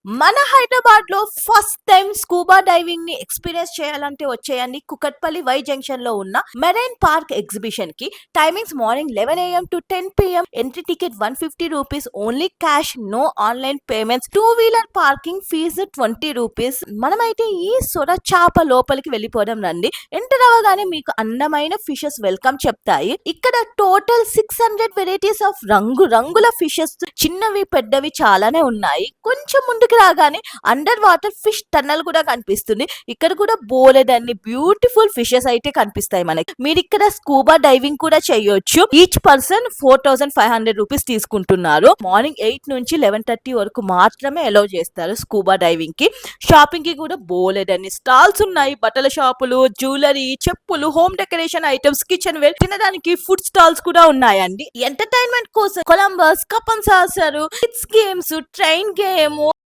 మన హైదరాబాద్ లో first time scuba diving ని ఎక్స్పీరియన్స్ చేయాలంటే వచ్చేయండి కుకట్పల్లి వై జంక్షన్ లో ఉన్న మెరైన్ పార్క్ ఎగ్జిబిషన్ కి. Timings morning 11 AM to 10 PM. Entry ticket 150 rupees, only cash, no online payments. Two wheeler parking fees 20 rupees. మనమైతే ఈ సొర చాప లోపలికి వెళ్ళిపోవడం రండి. ఎంటర్ అవ్వగానే మీకు అందమైన ఫిషెస్ వెల్కమ్ చెప్తాయి. ఇక్కడ టోటల్ 600 వెరైటీస్ ఆఫ్ రంగు రంగుల ఫిషెస్, చిన్నవి పెద్దవి చాలానే ఉన్నాయి. కొంచెం ముందుకు రాగానే అండర్ వాటర్ ఫిష్ టన్నల్ కూడా కనిపిస్తుంది. ఇక్కడ కూడా బోలెడన్ని బ్యూటిఫుల్ ఫిషెస్ అయితే కనిపిస్తాయి మనకి. మీరు ఇక్కడ స్కూబా డైవింగ్ కూడా చేయొచ్చు. ఈచ్ పర్సన్ 4500 రూపీస్ తీసుకుంటున్నారు. మార్నింగ్ 8 నుంచి 11:30 వరకు మాత్రమే అలౌ చేస్తారు స్కూబా డైవింగ్ కి. షాపింగ్ కి కూడా బోలెడన్ని స్టాల్స్ ఉన్నాయి. బట్టల షాపులు, జ్యువెలరీ, చెప్పులు, home decoration items, kitchen ware, తినడానికి ఫుడ్ స్టాల్స్ కూడా ఉన్నాయండి. ఎంటర్టైన్మెంట్ కోసం Columbus, cup and saucer, kids games, train game,